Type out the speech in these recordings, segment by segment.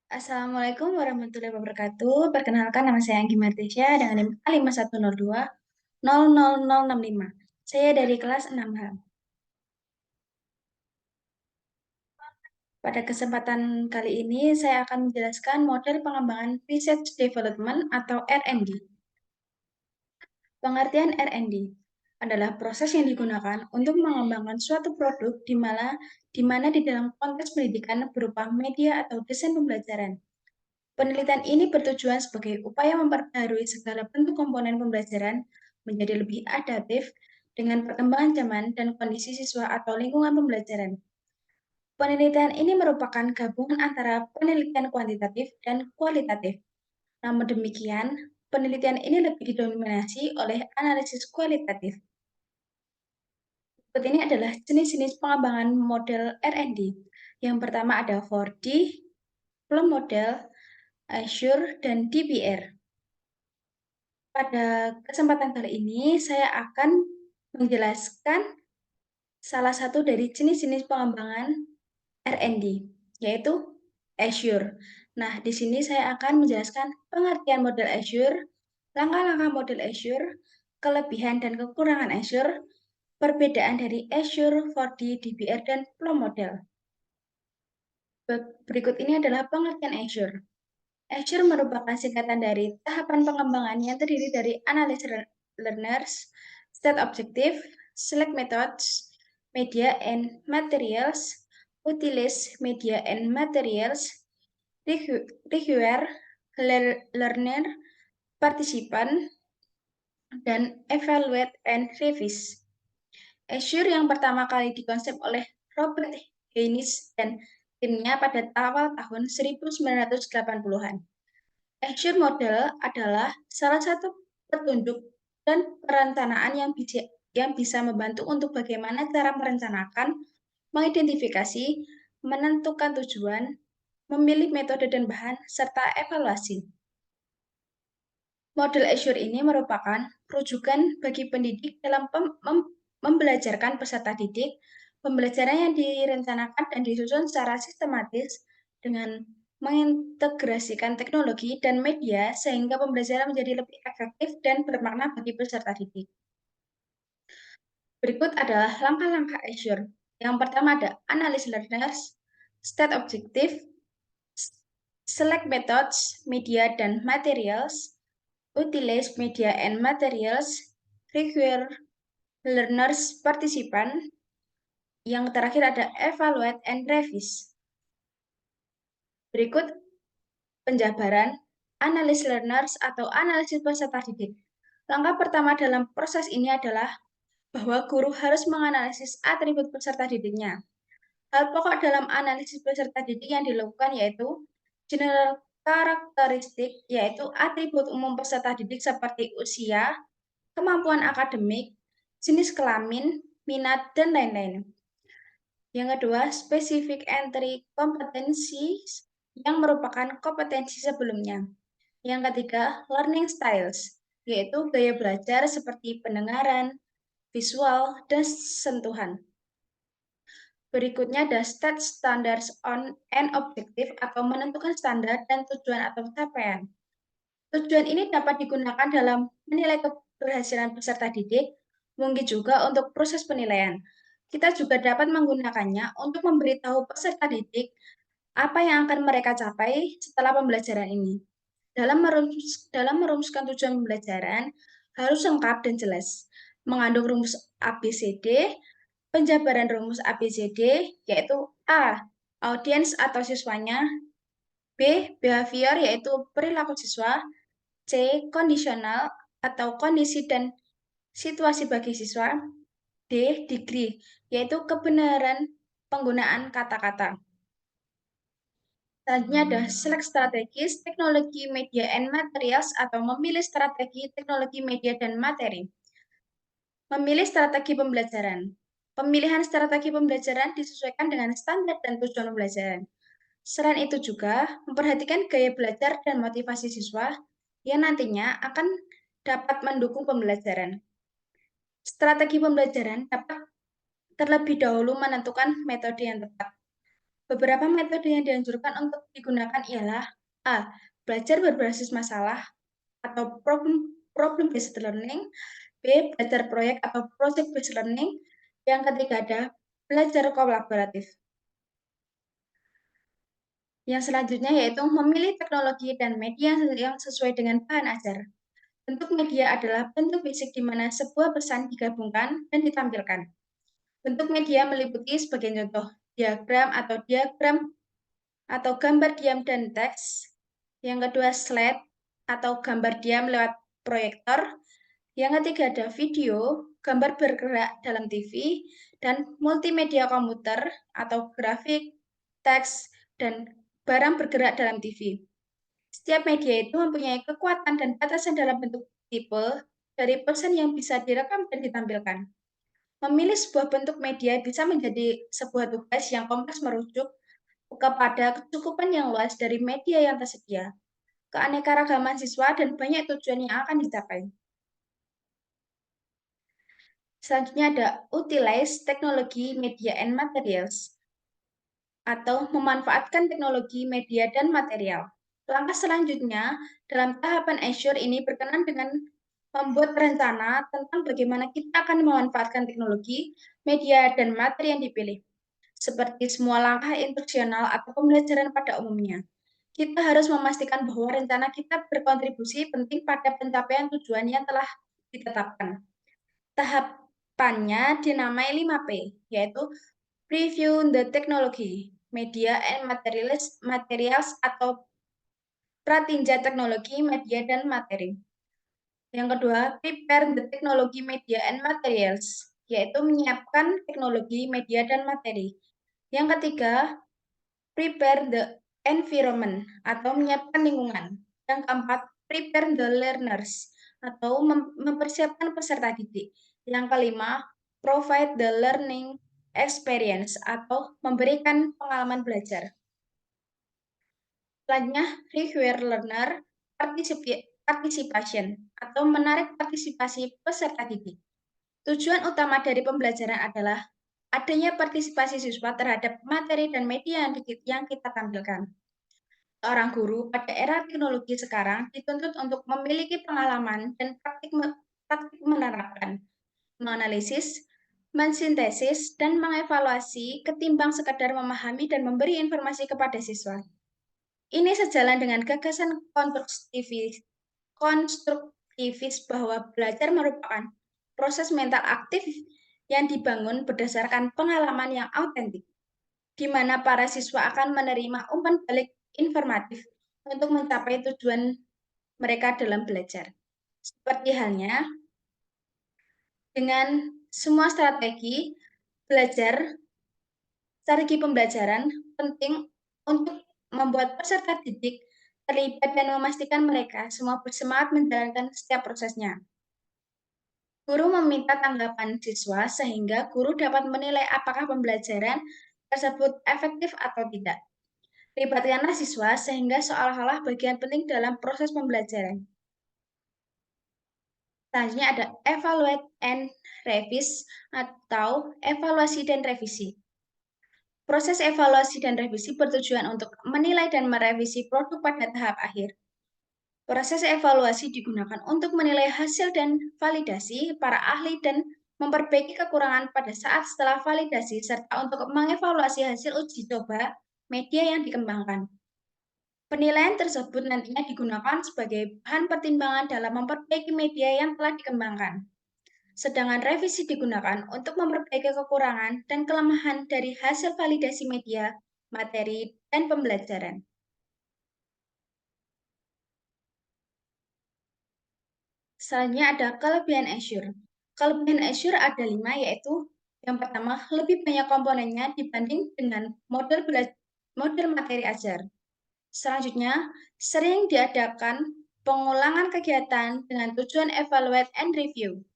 Assalamualaikum warahmatullahi wabarakatuh. Perkenalkan nama saya Anggi Martisya dengan NIM A5102 000065. Saya dari kelas 6H. Pada kesempatan kali ini saya akan menjelaskan model pengembangan Research Development atau R&D. Pengertian R&D adalah proses yang digunakan untuk mengembangkan suatu produk di mana di dalam konteks pendidikan berupa media atau desain pembelajaran. Penelitian ini bertujuan sebagai upaya memperbarui segala bentuk komponen pembelajaran menjadi lebih adaptif dengan perkembangan zaman dan kondisi siswa atau lingkungan pembelajaran. Penelitian ini merupakan gabungan antara penelitian kuantitatif dan kualitatif. Namun demikian, penelitian ini lebih didominasi oleh analisis kualitatif. Berikut ini adalah jenis-jenis pengembangan model R&D. Yang pertama ada 4D, Plum Model, Azure, dan DBR. Pada kesempatan kali ini, saya akan menjelaskan salah satu dari jenis-jenis pengembangan R&D, yaitu Azure. Nah, di sini saya akan menjelaskan pengertian model Azure, langkah-langkah model Azure, kelebihan dan kekurangan Azure, perbedaan dari Azure, 4D, DBR, dan Plum Model. Berikut ini adalah pengertian Azure. Azure merupakan singkatan dari tahapan pengembangan yang terdiri dari analysis learners, state objective, select methods, media and materials, utilize media and materials, reviewer, learner, participant, dan evaluate and revise. Azure yang pertama kali dikonsep oleh Robert Haynes dan timnya pada awal tahun 1980-an. Azure Model adalah salah satu petunjuk dan perencanaan yang bisa membantu untuk bagaimana cara merencanakan, mengidentifikasi, menentukan tujuan, memilih metode dan bahan, serta evaluasi. Model Azure ini merupakan rujukan bagi pendidik dalam membelajarkan peserta didik, pembelajaran yang direncanakan dan disusun secara sistematis dengan mengintegrasikan teknologi dan media sehingga pembelajaran menjadi lebih efektif dan bermakna bagi peserta didik. Berikut adalah langkah-langkah Azure. Yang pertama ada analysis learners, state objective, select methods, media dan materials, utilize media and materials, require learners participant. Yang terakhir ada evaluate and revise. Berikut penjabaran analysis learners atau analisis peserta didik. Langkah pertama dalam proses ini adalah bahwa guru harus menganalisis atribut peserta didiknya. Hal pokok dalam analisis peserta didik yang dilakukan yaitu general karakteristik, yaitu atribut umum peserta didik seperti usia, kemampuan akademik, jenis kelamin, minat, dan lain-lain. Yang kedua, specific entry kompetensi yang merupakan kompetensi sebelumnya. Yang ketiga, learning styles, yaitu gaya belajar seperti pendengaran, visual, dan sentuhan. Berikutnya ada state standards on and objective atau menentukan standar dan tujuan atau capaian. Tujuan ini dapat digunakan dalam menilai keberhasilan peserta didik, mungkin juga untuk proses penilaian. Kita juga dapat menggunakannya untuk memberitahu peserta didik apa yang akan mereka capai setelah pembelajaran ini. Dalam merumuskan tujuan pembelajaran harus lengkap dan jelas, mengandung rumus ABCD, penjabaran rumus ABCD, yaitu A. Audiens atau siswanya, B. Behavior, yaitu perilaku siswa, C. Kondisional atau kondisi dan situasi bagi siswa, D. Degree, yaitu kebenaran penggunaan kata-kata. Selanjutnya ada select strategis, teknologi, media, and materials atau memilih strategi, teknologi, media, dan materi. Memilih strategi pembelajaran. Pemilihan strategi pembelajaran disesuaikan dengan standar dan tujuan pembelajaran. Selain itu juga memperhatikan gaya belajar dan motivasi siswa yang nantinya akan dapat mendukung pembelajaran. Strategi pembelajaran dapat terlebih dahulu menentukan metode yang tepat. Beberapa metode yang dianjurkan untuk digunakan ialah A. Belajar berbasis masalah atau problem based learning, B. Belajar proyek atau project based learning, yang ketiga ada belajar kolaboratif. Yang selanjutnya yaitu memilih teknologi dan media yang sesuai dengan bahan ajar. Bentuk media adalah bentuk fisik di mana sebuah pesan digabungkan dan ditampilkan. Bentuk media meliputi sebagai contoh diagram atau gambar diam dan teks. Yang kedua slide atau gambar diam lewat proyektor. Yang ketiga ada video, gambar bergerak dalam TV, dan multimedia komputer atau grafik, teks, dan barang bergerak dalam TV. Setiap media itu mempunyai kekuatan dan batasan dalam bentuk tipe dari pesan yang bisa direkam dan ditampilkan. Memilih sebuah bentuk media bisa menjadi sebuah tugas yang kompleks merujuk kepada kecukupan yang luas dari media yang tersedia, keanekaragaman siswa, dan banyak tujuan yang akan dicapai. Selanjutnya ada utilize teknologi media and materials atau memanfaatkan teknologi media dan material. Langkah selanjutnya dalam tahapan Azure ini berkenan dengan membuat rencana tentang bagaimana kita akan memanfaatkan teknologi, media, dan materi yang dipilih. Seperti semua langkah instruksional atau pembelajaran pada umumnya, kita harus memastikan bahwa rencana kita berkontribusi penting pada pencapaian tujuan yang telah ditetapkan. Tahapannya dinamai 5P, yaitu Preview the Technology, Media and Materials atau pratinja teknologi, media, dan materi. Yang kedua, Prepare the Technology, Media, and Materials, yaitu menyiapkan teknologi, media, dan materi. Yang ketiga, Prepare the Environment, atau menyiapkan lingkungan. Yang keempat, Prepare the Learners, atau mempersiapkan peserta didik. Yang kelima, Provide the Learning Experience, atau memberikan pengalaman belajar. Selanjutnya, Require Learner Participation, atau menarik partisipasi peserta didik. Tujuan utama dari pembelajaran adalah adanya partisipasi siswa terhadap materi dan media yang kita tampilkan. Seorang guru pada era teknologi sekarang dituntut untuk memiliki pengalaman dan praktik menerapkan, menganalisis, mensintesis, dan mengevaluasi ketimbang sekadar memahami dan memberi informasi kepada siswa. Ini sejalan dengan gagasan konstruktivis bahwa belajar merupakan proses mental aktif yang dibangun berdasarkan pengalaman yang autentik, di mana para siswa akan menerima umpan balik informatif untuk mencapai tujuan mereka dalam belajar. Seperti halnya dengan semua strategi pembelajaran penting untuk membuat peserta didik terlibat dan memastikan mereka semua bersemangat menjalankan setiap prosesnya. Guru meminta tanggapan siswa sehingga guru dapat menilai apakah pembelajaran tersebut efektif atau tidak. Libatkanlah siswa sehingga seolah-olah bagian penting dalam proses pembelajaran. Selanjutnya ada evaluate and revise atau evaluasi dan revisi. Proses evaluasi dan revisi bertujuan untuk menilai dan merevisi produk pada tahap akhir. Proses evaluasi digunakan untuk menilai hasil dan validasi para ahli dan memperbaiki kekurangan pada saat setelah validasi, serta untuk mengevaluasi hasil uji coba media yang dikembangkan. Penilaian tersebut nantinya digunakan sebagai bahan pertimbangan dalam memperbaiki media yang telah dikembangkan. Sedangkan revisi digunakan untuk memperbaiki kekurangan dan kelemahan dari hasil validasi media, materi, dan pembelajaran. Selanjutnya ada kelebihan Azure. Kelebihan Azure ada 5, yaitu yang pertama, lebih banyak komponennya dibanding dengan model materi ajar. Selanjutnya, sering diadakan pengulangan kegiatan dengan tujuan evaluate and review.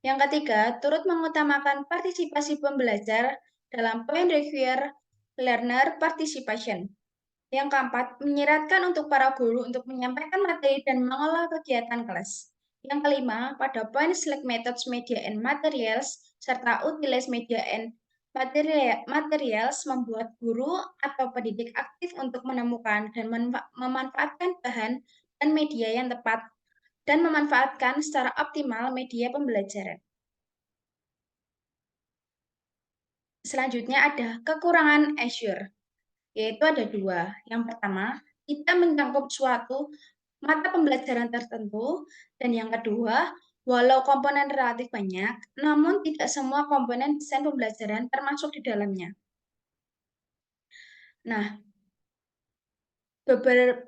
Yang ketiga, turut mengutamakan partisipasi pembelajar dalam point require learner participation. Yang keempat, menyiratkan untuk para guru untuk menyampaikan materi dan mengolah kegiatan kelas. Yang kelima, pada point select methods, media and materials, serta utilize media and Materials membuat guru atau pendidik aktif untuk menemukan dan memanfaatkan bahan dan media yang tepat dan memanfaatkan secara optimal media pembelajaran. Selanjutnya ada kekurangan Azure, yaitu ada dua. Yang pertama, kita mencangkup suatu mata pembelajaran tertentu, dan yang kedua, walau komponen relatif banyak, namun tidak semua komponen desain pembelajaran termasuk di dalamnya. Nah,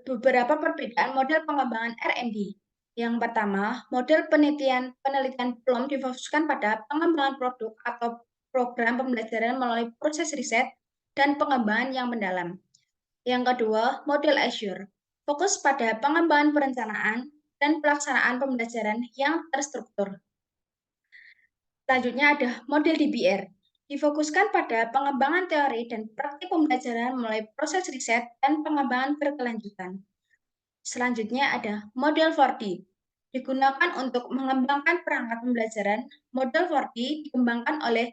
beberapa perbedaan model pengembangan R&D. Yang pertama, model penelitian belum difokuskan pada pengembangan produk atau program pembelajaran melalui proses riset dan pengembangan yang mendalam. Yang kedua, model Azure, fokus pada pengembangan perencanaan dan pelaksanaan pembelajaran yang terstruktur. Selanjutnya ada model DBR, difokuskan pada pengembangan teori dan praktik pembelajaran mulai proses riset dan pengembangan berkelanjutan. Selanjutnya ada model 4D, digunakan untuk mengembangkan perangkat pembelajaran. Model 4D dikembangkan oleh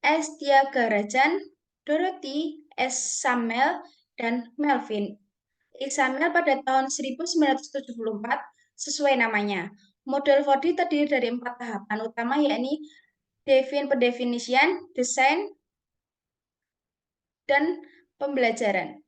S. Tyagarajan, Dorothy S. Samuel, dan Melvin Samuel pada tahun 1974 sesuai namanya. Model 4D terdiri dari 4 tahapan utama, yakni pendefinisian, desain, dan pembelajaran.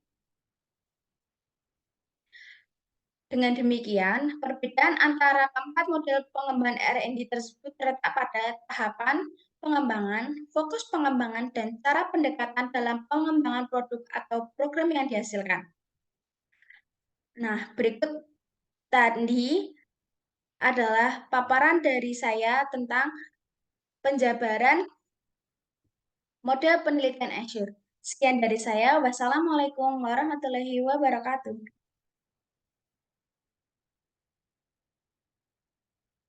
Dengan demikian, perbedaan antara keempat model pengembangan R&D tersebut terletak pada tahapan pengembangan, fokus pengembangan, dan cara pendekatan dalam pengembangan produk atau program yang dihasilkan. Nah, berikut tadi adalah paparan dari saya tentang penjabaran model penelitian Azure. Sekian dari saya. Wassalamualaikum warahmatullahi wabarakatuh.